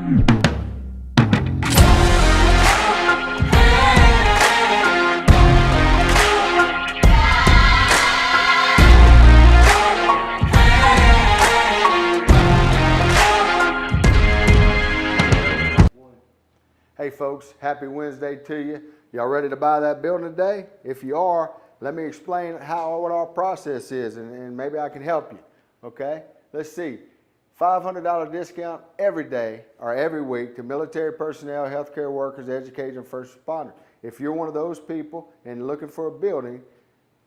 Hey folks, happy Wednesday to you. Y'all ready to buy that building today? If you are, let me explain what our process is and maybe I can help you, okay? Let's see, $500 discount every day or every week to military personnel, healthcare workers, educators, and first responders. If you're one of those people and looking for a building,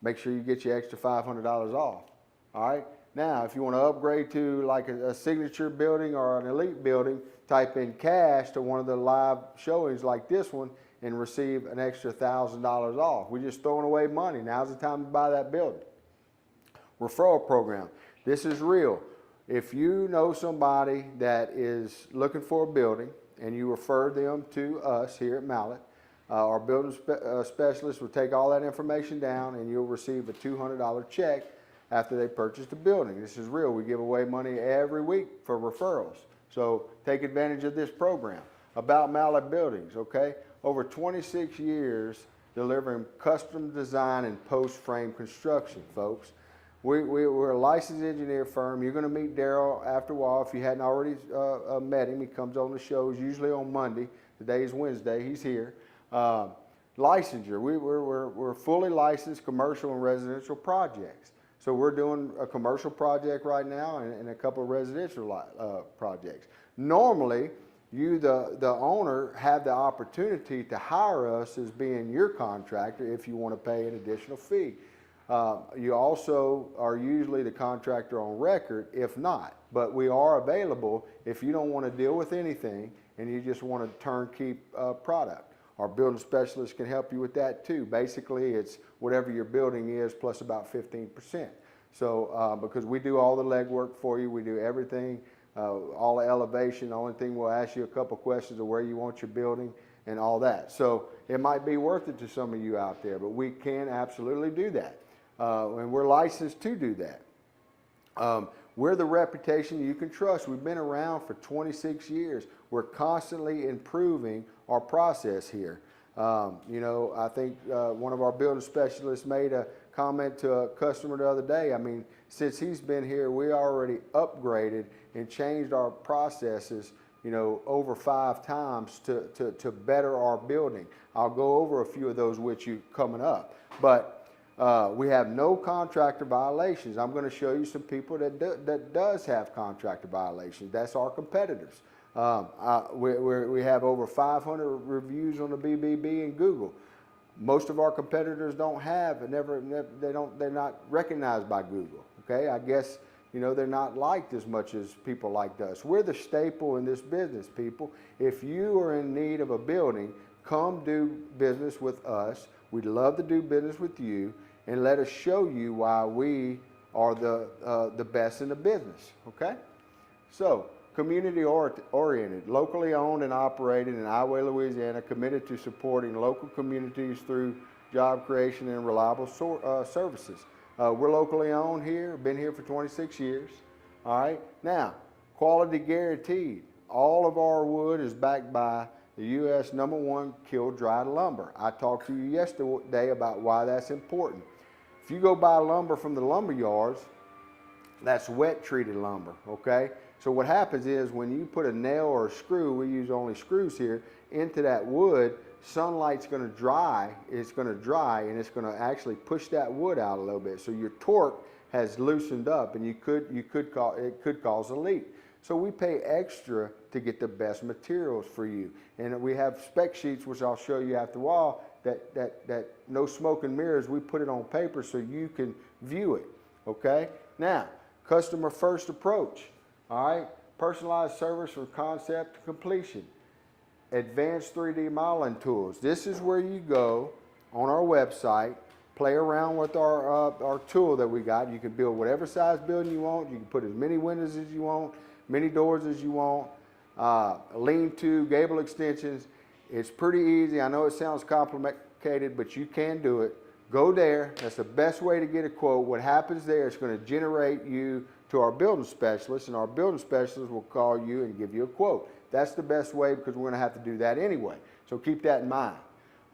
make sure you get your extra $500 off, all right? Now, if you want to upgrade to like a signature building or an elite building, type in cash to one of the live showings like this one and receive an extra $1,000 off. We're just throwing away money. Now's the time to buy that building. Referral program. This is real. If you know somebody that is looking for a building and you refer them to us here at Mallet, our building specialist will take all that information down and you'll receive a $200 check after they purchase the building. This is real. We give away money every week for referrals. So take advantage of this program. About Mallet Buildings, okay? Over 26 years delivering custom design and post-frame construction, folks. We're a licensed engineer firm. You're going to meet Daryl after a while if you hadn't already met him. He comes on the shows usually on Monday. Today is Wednesday. He's here. Licensure. We're fully licensed commercial and residential projects. So we're doing a commercial project right now and a couple of residential projects. Normally, you, the owner, have the opportunity to hire us as being your contractor if you want to pay an additional fee. You also are usually the contractor on record if not, but we are available if you don't want to deal with anything and you just want a turnkey product. Our building specialist can help you with that too. Basically, it's whatever your building is plus about 15%. So because we do all the legwork for you, we do everything, all the elevation. The only thing we'll ask you a couple questions of where you want your building and all that. So it might be worth it to some of you out there, but we can absolutely do that. And we're licensed to do that. We're the reputation you can trust. We've been around for 26 years. We're constantly improving our process here. You know, I think one of our building specialists made a comment to a customer the other day. I mean, since he's been here, we already upgraded and changed our processes, you know, over 5 times to better our building. I'll go over a few of those with you coming up. But we have no contractor violations. I'm going to show you some people that does have contractor violations. That's our competitors. We have over 500 reviews on the BBB and Google. Most of our competitors don't have, they're not recognized by Google. Okay, I guess, you know, they're not liked as much as people like us. We're the staple in this business, people. If you are in need of a building, come do business with us. We'd love to do business with you, and let us show you why we are the best in the business, okay? So, community-oriented, locally owned and operated in Iowa, Louisiana, committed to supporting local communities through job creation and reliable services. We're locally owned here, been here for 26 years, all right? Now, quality guaranteed. All of our wood is backed by the U.S. #1 kiln dried lumber. I talked to you yesterday about why that's important. If you go buy lumber from the lumber yards, that's wet treated lumber, okay? So what happens is when you put a nail or a screw, we use only screws here, into that wood, sunlight's going to dry, and it's going to actually push that wood out a little bit. So your torque has loosened up and it could cause a leak. So we pay extra to get the best materials for you. And we have spec sheets, which I'll show you after a while, that no smoke and mirrors, we put it on paper so you can view it, okay? Now, customer first approach, all right? Personalized service from concept to completion. Advanced 3D modeling tools. This is where you go on our website, play around with our tool that we got. You can build whatever size building you want. You can put as many windows as you want, many doors as you want, lean-to, gable extensions. It's pretty easy. I know it sounds complicated, but you can do it. Go there. That's the best way to get a quote. What happens there is going to generate you to our building specialist, and our building specialist will call you and give you a quote. That's the best way because we're going to have to do that anyway. So keep that in mind.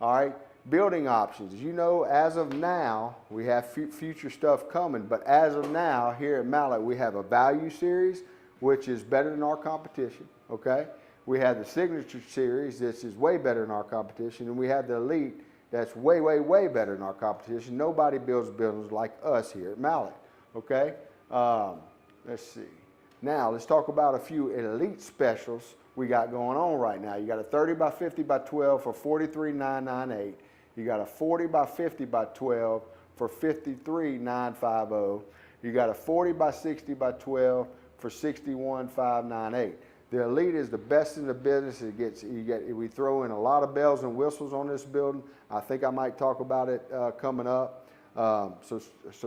All right. Building options. You know, as of now, we have future stuff coming, but as of now, here at Mallet, we have a value series, which is better than our competition, okay? We have the signature series, this is way better than our competition, and we have the elite, that's way, way, way better than our competition. Nobody builds buildings like us here at Mallet, okay? Let's see. Now, let's talk about a few elite specials we got going on right now. You got a 30 by 50 by 12 for $43,998. You got a 40 by 50 by 12 for $53,950. You got a 40 by 60 by 12 for $61,598. The elite is the best in the business. We throw in a lot of bells and whistles on this building. I think I might talk about it coming up. So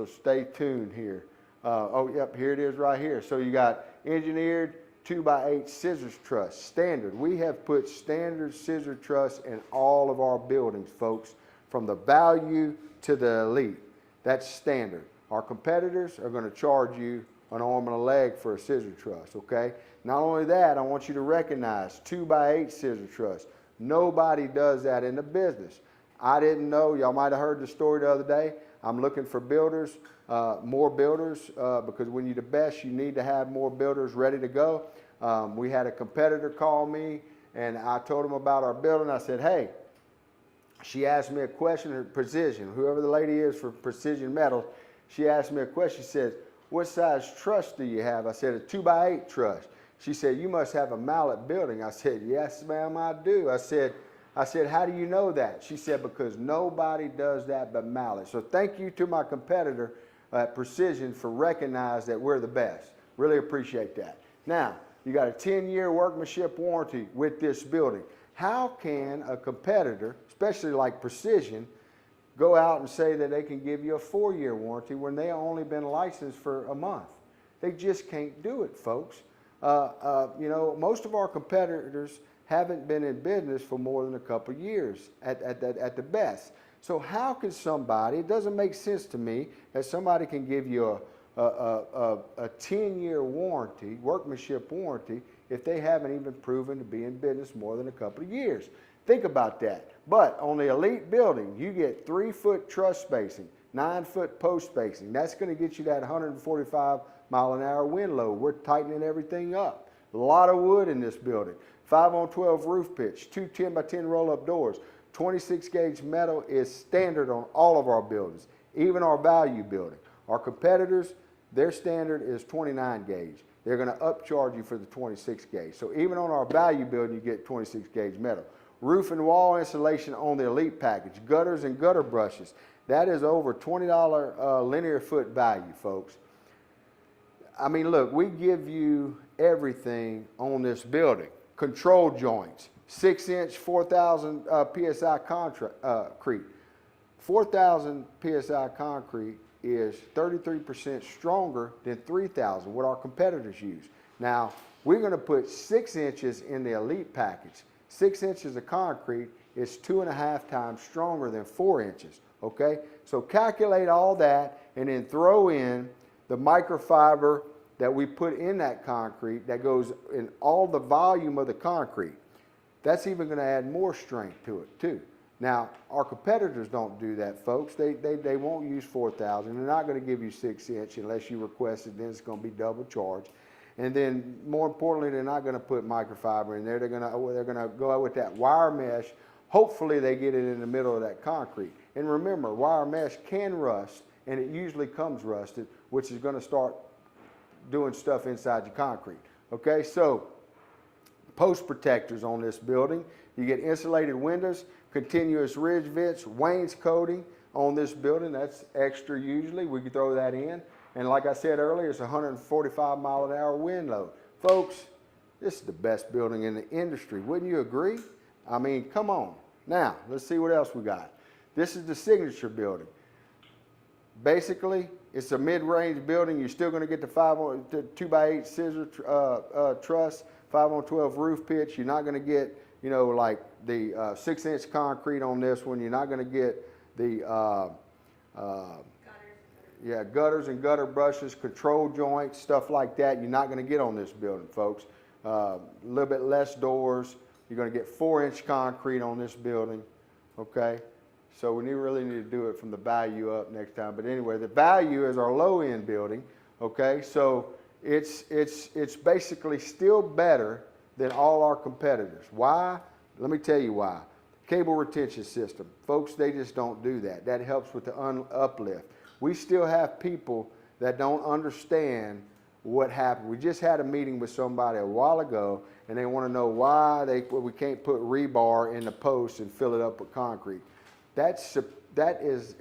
stay tuned here. Oh, yep, here it is right here. So you got engineered 2x8 scissors truss, standard. We have put standard scissor truss in all of our buildings, folks, from the value to the elite. That's standard. Our competitors are going to charge you an arm and a leg for a scissor truss, okay? Not only that, I want you to recognize 2x8 scissor truss. Nobody does that in the business. I didn't know, y'all might have heard the story the other day. I'm looking for builders, more builders, because when you're the best, you need to have more builders ready to go. We had a competitor call me, and I told him about our building. I said, hey, she asked me a question, Precision, whoever the lady is for Precision Metals, she asked me a question. She said, what size truss do you have? I said, a 2x8 truss. She said, you must have a Mallet building. I said, yes, ma'am, I do. I said, how do you know that? She said, because nobody does that but Mallet. So thank you to my competitor at Precision for recognizing that we're the best. Really appreciate that. Now, you got a 10-year workmanship warranty with this building. How can a competitor, especially like Precision, go out and say that they can give you a 4-year warranty when they only been licensed for a month? They just can't do it, folks. You know, most of our competitors haven't been in business for more than a couple of years at the best. So how can somebody, it doesn't make sense to me that somebody can give you a 10-year warranty, workmanship warranty, if they haven't even proven to be in business more than a couple of years. Think about that. But on the elite building, you get 3-foot truss spacing, 9-foot post spacing. That's going to get you that 145-mile-an-hour wind load. We're tightening everything up. A lot of wood in this building. 5-on-12 roof pitch, 2 10x10 roll-up doors. 26-gauge metal is standard on all of our buildings, even our value building. Our competitors, their standard is 29-gauge. They're going to upcharge you for the 26-gauge. So even on our value building, you get 26-gauge metal. Roof and wall insulation on the elite package. Gutters and gutter brushes. That is over $20 linear foot value, folks. I mean, look, we give you everything on this building. Control joints, 6-inch, 4,000 PSI concrete. 4,000 PSI concrete is 33% stronger than 3,000, what our competitors use. Now, we're going to put 6 inches in the elite package. 6 inches of concrete is 2.5 times stronger than 4 inches, okay? So calculate all that and then throw in the microfiber that we put in that concrete that goes in all the volume of the concrete. That's even going to add more strength to it too. Now, our competitors don't do that, folks. They won't use 4,000. They're not going to give you 6-inch unless you request it. Then it's going to be double charged. And then, more importantly, they're not going to put microfiber in there. They're going to go out with that wire mesh. Hopefully, they get it in the middle of that concrete. And remember, wire mesh can rust, and it usually comes rusted, which is going to start doing stuff inside your concrete. Okay, so post protectors on this building. You get insulated windows, continuous ridge vents, wainscoting on this building. That's extra usually. We can throw that in. And like I said earlier, it's 145-mile-an-hour wind load. Folks, this is the best building in the industry. Wouldn't you agree? I mean, come on. Now, let's see what else we got. This is the signature building. Basically, it's a mid-range building. You're still going to get the 2x8 scissor truss, 5-on-12 roof pitch. You're not going to get, you know, like the 6-inch concrete on this one. You're not going to get the Yeah, gutters and gutter brushes, control joints, stuff like that, you're not going to get on this building, folks. A little bit less doors. You're going to get 4-inch concrete on this building, okay? So we really need to do it from the value up next time. But anyway, the value is our low-end building, okay? So it's basically still better than all our competitors. Why? Let me tell you why. Cable retention system. Folks, they just don't do that. That helps with the uplift. We still have people that don't understand what happened. We just had a meeting with somebody a while ago, and they want to know why we can't put rebar in the post and fill it up with concrete. That is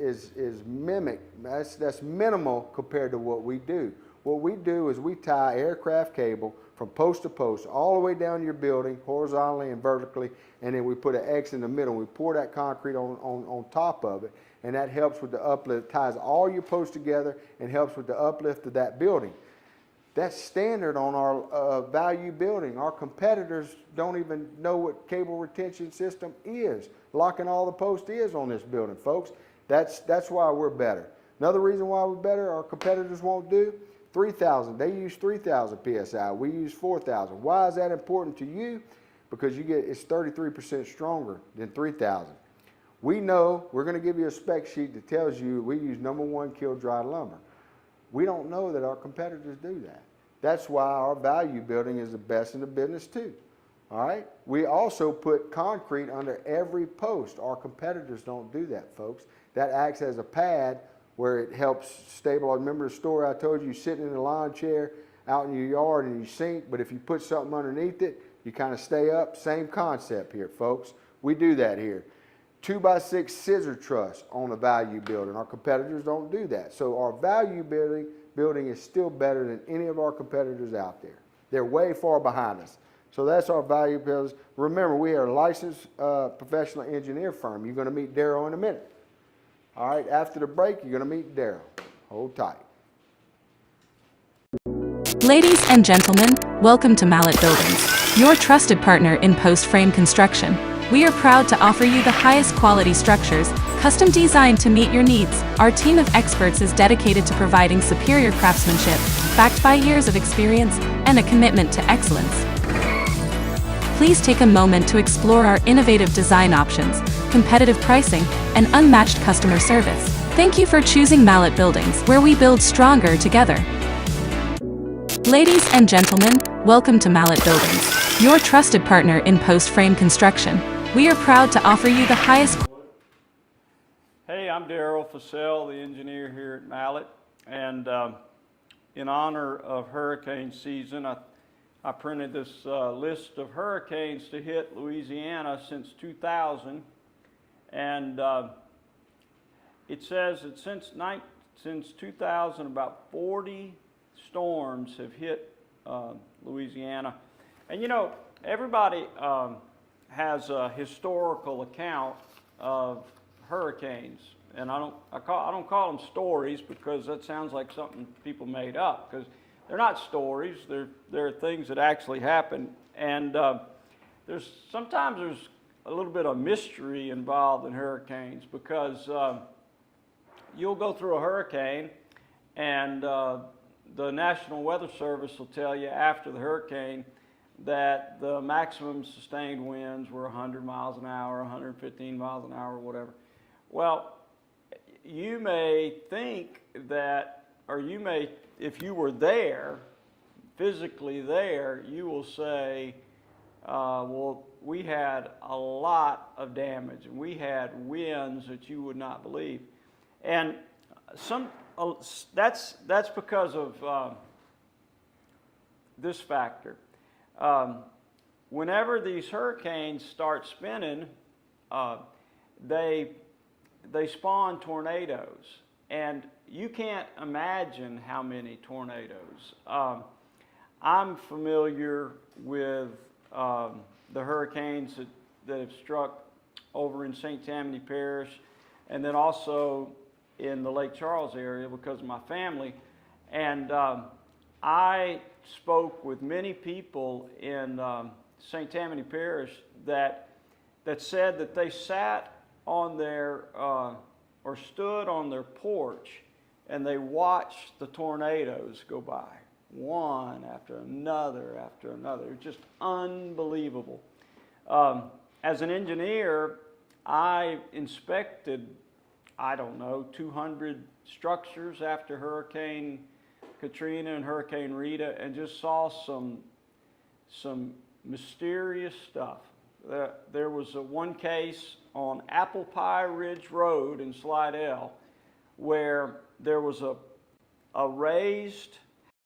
that's minimal compared to what we do. What we do is we tie aircraft cable from post to post all the way down your building, horizontally and vertically, and then we put an X in the middle. We pour that concrete on top of it, and that helps with the uplift. It ties all your posts together and helps with the uplift of that building. That's standard on our value building. Our competitors don't even know what cable retention system is. Locking all the posts is on this building, folks. That's why we're better. Another reason why we're better, our competitors won't do, 3,000. They use 3,000 PSI. We use 4,000. Why is that important to you? Because it's 33% stronger than 3,000. We know, we're going to give you a spec sheet that tells you we use #1 kiln dry lumber. We don't know that our competitors do that. That's why our value building is the best in the business too. All right? We also put concrete under every post. Our competitors don't do that, folks. That acts as a pad where it helps stabilize. Remember the story I told you, sitting in a lawn chair out in your yard and you sink, but if you put something underneath it, you kind of stay up. Same concept here, folks. We do that here. 2x6 scissor truss on a value building. Our competitors don't do that. So our value building is still better than any of our competitors out there. They're way far behind us. So that's our value builders. Remember, we are a licensed professional engineer firm. You're going to meet Daryl in a minute. All right, after the break, you're going to meet Daryl. Hold tight. Ladies and gentlemen, welcome to Mallet Buildings, your trusted partner in post-frame construction. We are proud to offer you the highest quality structures, custom designed to meet your needs. Our team of experts is dedicated to providing superior craftsmanship, backed by years of experience and a commitment to excellence. Please take a moment to explore our innovative design options, competitive pricing, and unmatched customer service. Thank you for choosing Mallet Buildings, where we build stronger together. Ladies and gentlemen, welcome to Mallet Buildings, your trusted partner in post-frame construction. We are proud to offer you the highest... Hey, I'm Daryl Fussell, the engineer here at Mallet, and in honor of hurricane season, I printed this list of hurricanes to hit Louisiana since 2000, and it says that since 2000, about 40 storms have hit Louisiana. And you know, everybody has a historical account of hurricanes, and I don't call them stories because that sounds like something people made up, because they're not stories. They're things that actually happen, and sometimes there's a little bit of mystery involved in hurricanes, because you'll go through a hurricane and the National Weather Service will tell you after the hurricane that the maximum sustained winds were 100 miles an hour, 115 miles an hour, whatever. Well, you may think that, or you may, if you were there, physically there, you will say, well, we had a lot of damage, and we had winds that you would not believe. And that's because of this factor. Whenever these hurricanes start spinning, they spawn tornadoes, and you can't imagine how many tornadoes. I'm familiar with the hurricanes that have struck over in St. Tammany Parish, and then also in the Lake Charles area because of my family. And I spoke with many people in St. Tammany Parish that said that they sat on their or stood on their porch and they watched the tornadoes go by, one after another after another. It's just unbelievable. As an engineer, I inspected, I don't know, 200 structures after Hurricane Katrina and Hurricane Rita, and just saw some mysterious stuff. There was one case on Apple Pie Ridge Road in Slidell where there was a raised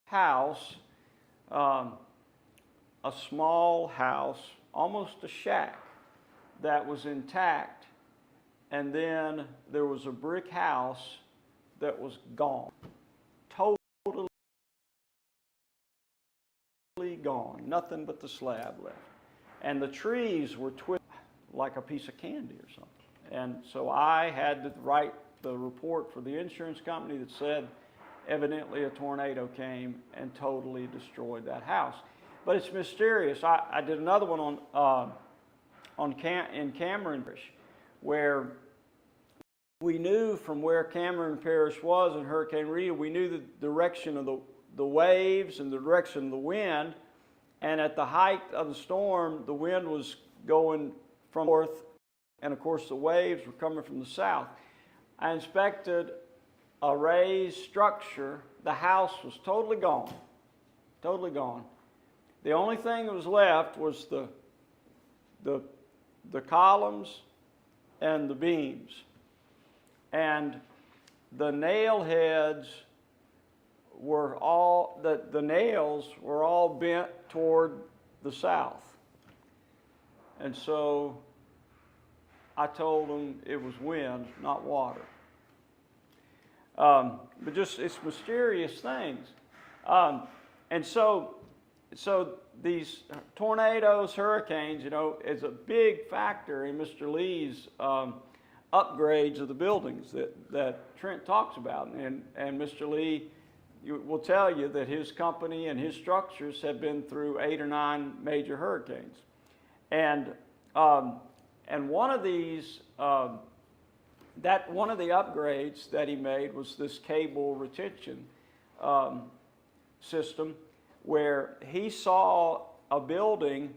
house, a small house, almost a shack, that was intact, and then there was a brick house that was gone, totally gone, nothing but the slab left. And the trees were twisted like a piece of candy or something. And so I had to write the report for the insurance company that said evidently a tornado came and totally destroyed that house. But it's mysterious. I did another one in Cameron Parish, where we knew from where Cameron Parish was in Hurricane Rita, we knew the direction of the waves and the direction of the wind. And at the height of the storm, the wind was going from north, and of course the waves were coming from the south. I inspected a raised structure. The house was totally gone, totally gone. The only thing that was left was the columns and the beams. And the nail heads were all, the nails were all bent toward the south. And so I told them it was wind, not water. But just, it's mysterious things. And so these tornadoes, hurricanes, you know, is a big factor in Mr. Lee's upgrades of the buildings that Trent talks about. And Mr. Lee will tell you that his company and his structures have been through 8 or 9 major hurricanes. And one of these, one of the upgrades that he made was this cable retention system, where he saw a building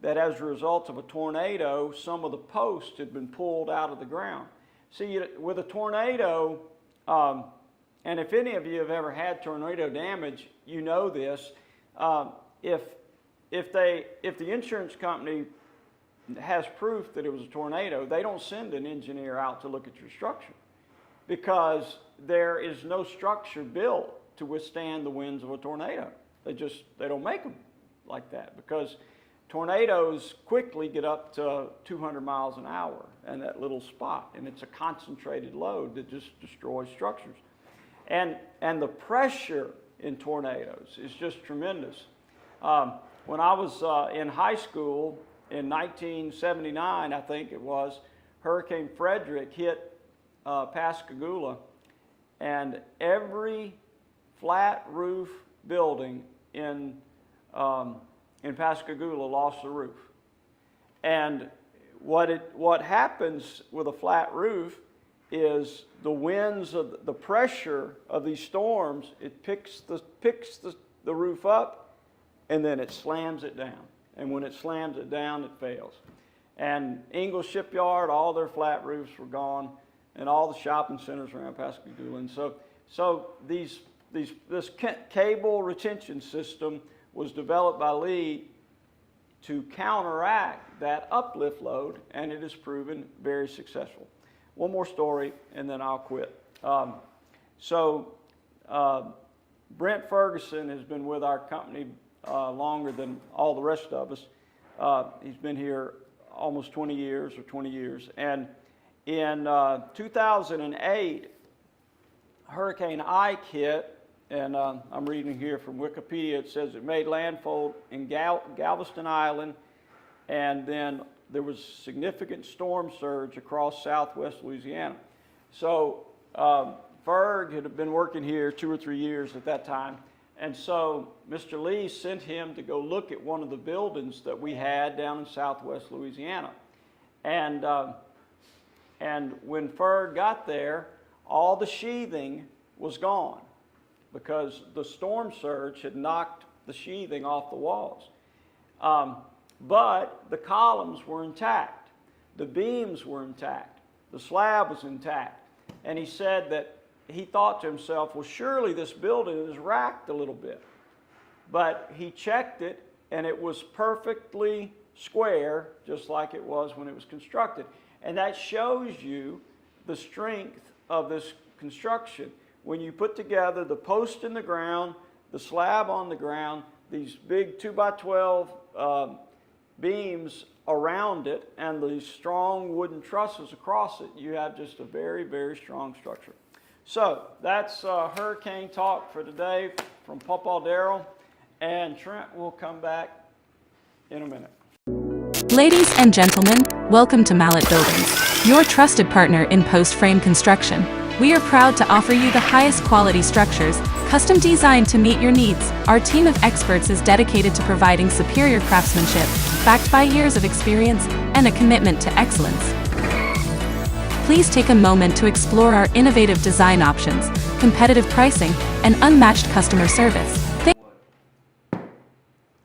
that, as a result of a tornado, some of the posts had been pulled out of the ground. See, with a tornado, and if any of you have ever had tornado damage, you know this. If the insurance company has proof that it was a tornado, they don't send an engineer out to look at your structure, because there is no structure built to withstand the winds of a tornado. They don't make them like that, because tornadoes quickly get up to 200 miles an hour in that little spot, and it's a concentrated load that just destroys structures. And the pressure in tornadoes is just tremendous. When I was in high school in 1979, I think it was, Hurricane Frederick hit Pascagoula, and every flat roof building in Pascagoula lost the roof. And what happens with a flat roof is the winds of the pressure of these storms, it picks the roof up, and then it slams it down. And when it slams it down, it fails. And Ingalls Shipyard, all their flat roofs were gone, and all the shopping centers around Pascagoula. And so this cable retention system was developed by Lee to counteract that uplift load, and it has proven very successful. One more story, and then I'll quit. Brent Ferguson has been with our company longer than all the rest of us. He's been here almost 20 years. And in 2008, Hurricane Ike hit, and I'm reading here from Wikipedia. It says it made landfall in Galveston Island, and then there was significant storm surge across southwest Louisiana. So Ferg had been working here 2 or 3 years at that time, and so Mr. Lee sent him to go look at one of the buildings that we had down in southwest Louisiana. And when Ferg got there, all the sheathing was gone because the storm surge had knocked the sheathing off the walls. But the columns were intact. The beams were intact. The slab was intact. And he said that he thought to himself, well, surely this building is racked a little bit. But he checked it, and it was perfectly square, just like it was when it was constructed. And that shows you the strength of this construction. When you put together the post in the ground, the slab on the ground, these big 2x12 beams around it, and these strong wooden trusses across it, you have just a very, very strong structure. So that's hurricane talk for today from Pawpaw Darrell, and Trent will come back in a minute. Ladies and gentlemen, welcome to Mallet Buildings, your trusted partner in post-frame construction. We are proud to offer you the highest quality structures, custom designed to meet your needs. Our team of experts is dedicated to providing superior craftsmanship, backed by years of experience and a commitment to excellence. Please take a moment to explore our innovative design options, competitive pricing, and unmatched customer service.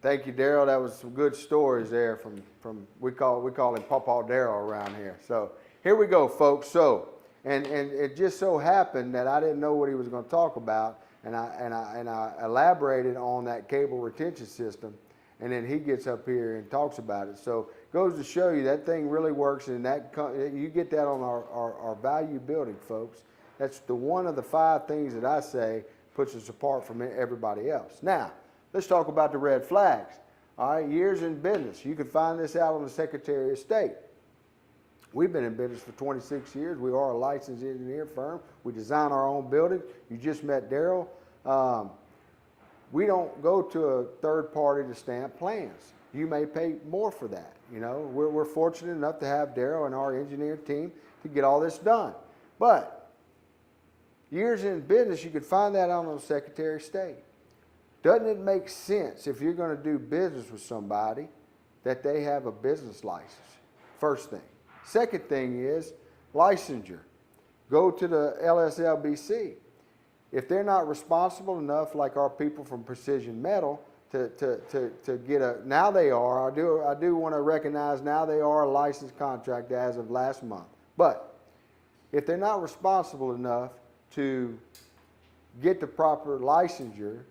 Thank you, Darrell. That was some good stories there from we call him Pawpaw Darrell around here. So here we go, folks. So and it just so happened that I didn't know what he was going to talk about, and I elaborated on that cable retention system, and then he gets up here and talks about it. So goes to show you that thing really works, and that you get that on our value building, folks. That's the one of the 5 things that I say puts us apart from everybody else. Now, let's talk about the red flags. All right, years in business. You can find this out on the Secretary of State. We've been in business for 26 years. We are a licensed engineer firm. We design our own building. You just met Darrell. We don't go to a third party to stamp plans. You may pay more for that. You know, we're fortunate enough to have Darrell and our engineer team to get all this done. But years in business, you can find that out on the Secretary of State. Doesn't it make sense if you're going to do business with somebody that they have a business license? First thing. Second thing is licensure. Go to the LSLBC. If they're not responsible enough, like our people from Precision Metal, to get a, now they are, I do want to recognize now they are a licensed contractor as of last month. But if they're not responsible enough to get the proper licensure,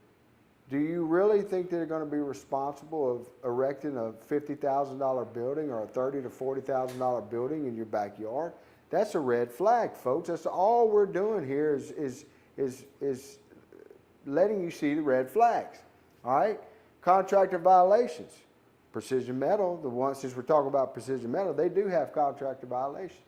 do you really think they're going to be responsible of erecting a $50,000 building or a $30,000 to $40,000 building in your backyard? That's a red flag, folks. That's all we're doing here is letting you see the red flags. All right? Contractor violations. Precision Metal, the one, since we're talking about Precision Metal, they do have contractor violations.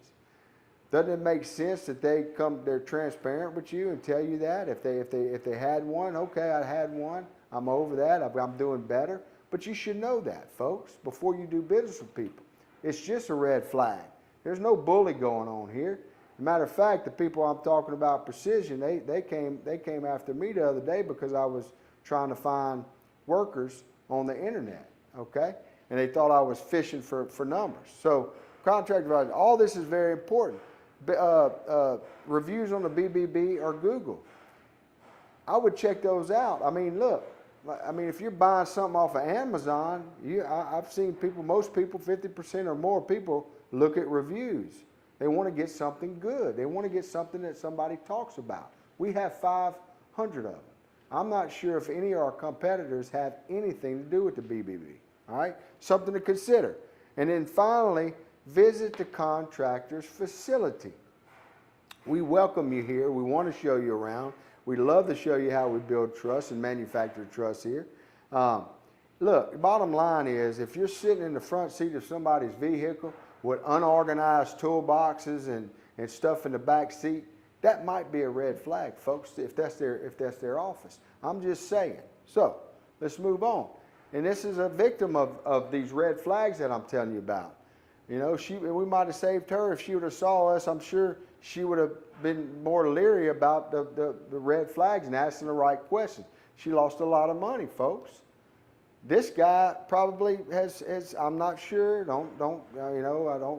Doesn't it make sense that they're transparent with you and tell you that? If they had one, okay, I had one, I'm over that, I'm doing better. But you should know that, folks, before you do business with people. It's just a red flag. There's no bully going on here. As a matter of fact, the people I'm talking about, Precision, they came after me the other day because I was trying to find workers on the internet, okay? And they thought I was fishing for numbers. So contractor violations, all this is very important. Reviews on the BBB or Google. I would check those out. I mean, look, if you're buying something off of Amazon, I've seen people, most people, 50% or more people look at reviews. They want to get something good. They want to get something that somebody talks about. We have 500 of them. I'm not sure if any of our competitors have anything to do with the BBB. All right, something to consider. And then finally, visit the contractor's facility. We welcome you here. We want to show you around. We love to show you how we build truss and manufacture truss here. Look, the bottom line is if you're sitting in the front seat of somebody's vehicle with unorganized toolboxes and stuff in the back seat, that might be a red flag, folks, if that's their office. I'm just saying. So let's move on. And this is a victim of these red flags that I'm telling you about. You know, we might have saved her if she would have saw us. I'm sure she would have been more leery about the red flags and asking the right questions. She lost a lot of money, folks. This guy probably has I'm not sure. Don't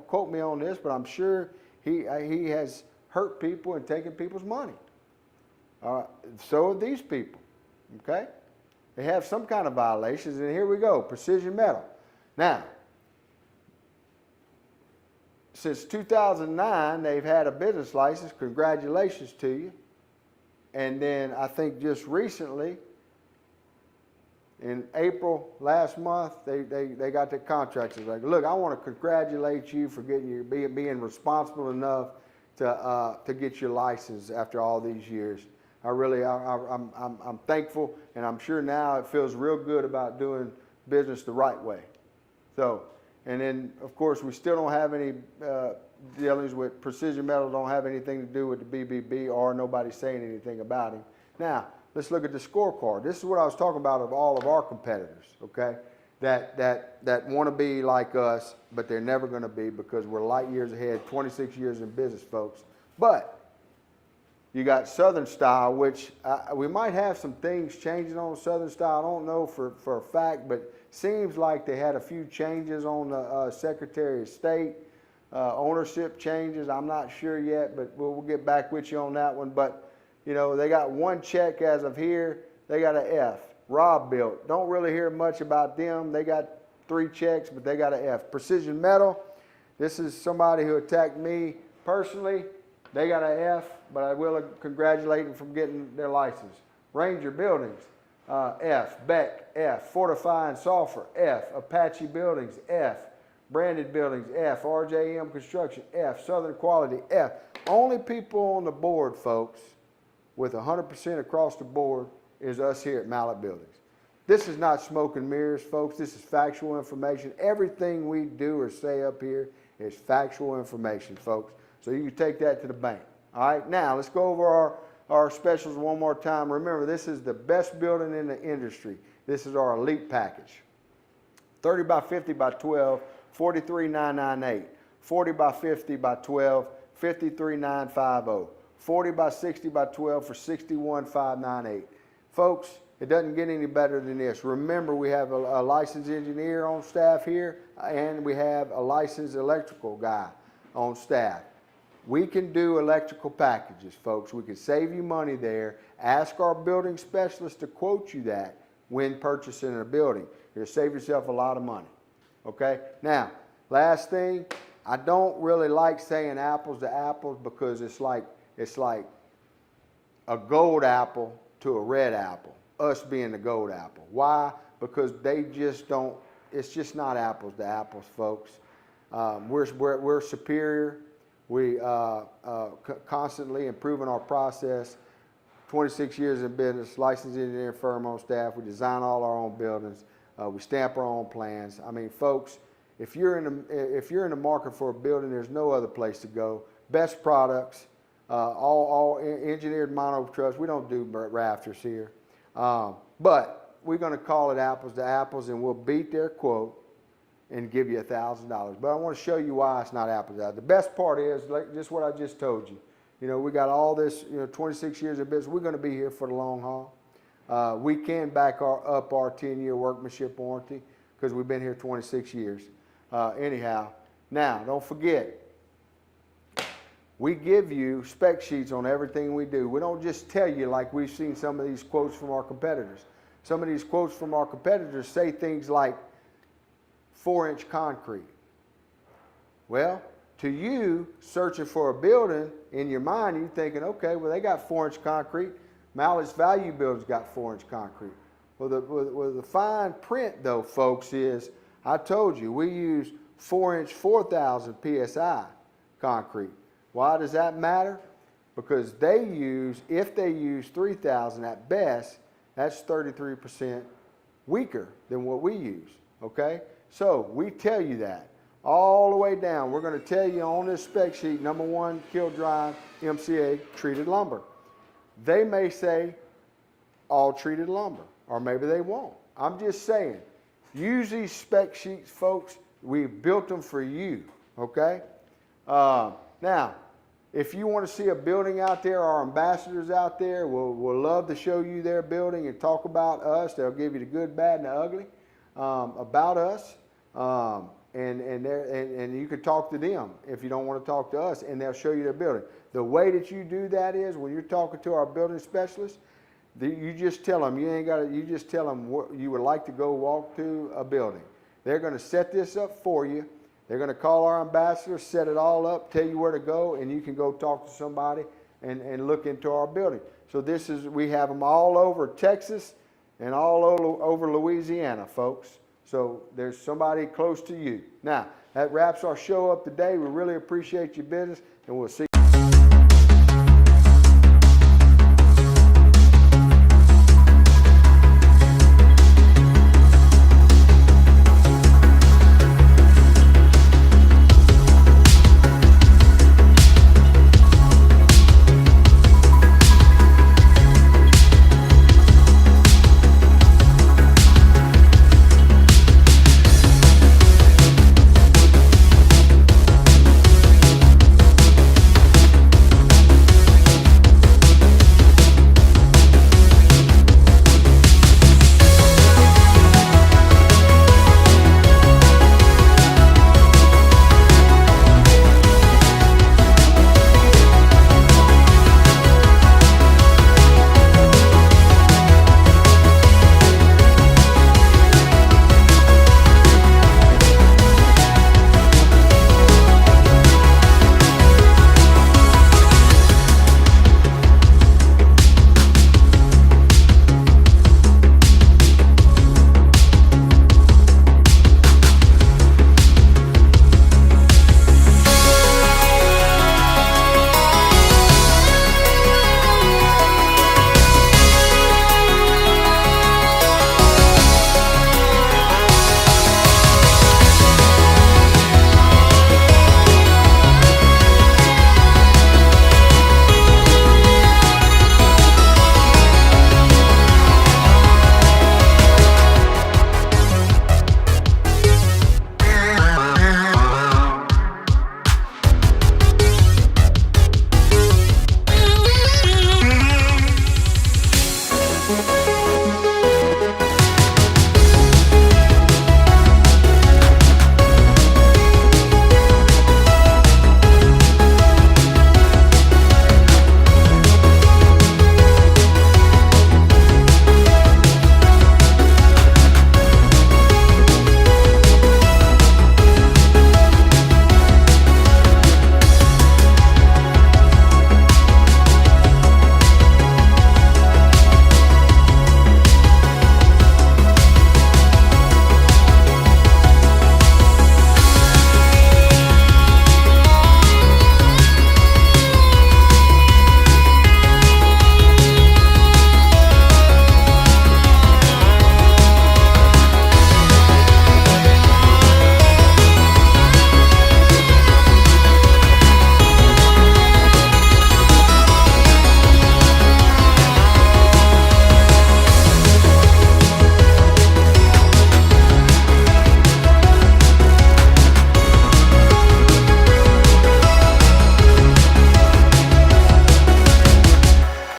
quote me on this, but I'm sure he has hurt people and taken people's money. So are these people, okay? They have some kind of violations, and here we go, Precision Metal. Now, since 2009, they've had a business license. Congratulations to you. And then I think just recently, in April last month, they got their contracts. It's like, look, I want to congratulate you for being responsible enough to get your license after all these years. I'm thankful, and I'm sure now it feels real good about doing business the right way. So, and then of course we still don't have any dealings with Precision Metal. Don't have anything to do with the BBB, or nobody saying anything about him. Now let's look at the scorecard. This is what I was talking about of all of our competitors. Okay, that want to be like us, but they're never going to be because we're light years ahead. 26 years in business, folks. But you got Southern Style, which we might have some things changing on Southern Style. I don't know for a fact, but seems like they had a few changes on the Secretary of State, ownership changes. I'm not sure yet, but we'll get back with you on that one. But, you know, they got one check as of here. They got an F. Rob Built. Don't really hear much about them. They got 3 checks, but they got an F. Precision Metal. This is somebody who attacked me personally. They got an F, but I will congratulate them from getting their license. Ranger Buildings, F. Beck, F. Fortify and Sulfur, F. Apache Buildings, F. Branded Buildings, F. RJM Construction, F. Southern Quality, F. Only people on the board, folks, with 100% across the board is us here at Mallet Buildings. This is not smoke and mirrors, folks. This is factual information. Everything we do or say up here is factual information, folks. So you can take that to the bank. All right, now let's go over our specials one more time. Remember, this is the best building in the industry. This is our elite package. 30 by 50 by 12, $43,998. 40 by 50 by 12, $53,950. 40 by 60 by 12 for $61,598. Folks, it doesn't get any better than this. Remember, we have a licensed engineer on staff here, and we have a licensed electrical guy on staff. We can do electrical packages, folks. We can save you money there. Ask our building specialist to quote you that when purchasing a building. You'll save yourself a lot of money. Okay? Now, last thing, I don't really like saying apples to apples because it's like a gold apple to a red apple, us being the gold apple. Why? Because they just don't, it's just not apples to apples, folks. We're superior. We constantly improving our process. 26 years in business, licensed engineering firm on staff. We design all our own buildings. We stamp our own plans. I mean, folks, if you're in the market for a building, there's no other place to go. Best products, all engineered mono truss. We don't do rafters here, but we're going to call it apples to apples, and we'll beat their quote and give you $1,000. But I want to show you why it's not apples to apples. The best part is like just what I just told you. You know, we got all this, 26 years of business. We're going to be here for the long haul. We can back up our 10-year workmanship warranty because we've been here 26 years. Anyhow, now don't forget, we give you spec sheets on everything we do. We don't just tell you like we've seen some of these quotes from our competitors. Some of these quotes from our competitors say things like 4-inch concrete. Well, to you, searching for a building, in your mind, you're thinking, okay, well, they got 4-inch concrete. Mallet's Value Builders got 4-inch concrete. Well, the fine print, though, folks, is, I told you, we use 4-inch 4,000 PSI concrete. Why does that matter? Because they use, if they use 3,000 at best, that's 33% weaker than what we use, okay? So we tell you that all the way down. We're going to tell you on this spec sheet, number 1, kiln dry MCA treated lumber. They may say all treated lumber, or maybe they won't. I'm just saying, use these spec sheets, folks. We built them for you, okay? Now, if you want to see a building out there, our ambassadors out there will love to show you their building and talk about us. They'll give you the good, bad, and the ugly about us. and you can talk to them if you don't want to talk to us, and they'll show you their building. The way that you do that is when you're talking to our building specialist, you just tell them you just tell them what you would like to go walk to a building. They're going to set this up for you. They're going to call our ambassador, set it all up, tell you where to go, and you can go talk to somebody and look into our building. So we have them all over Texas and all over Louisiana, folks. So there's somebody close to you. Now, that wraps our show up today. We really appreciate your business, and we'll see you.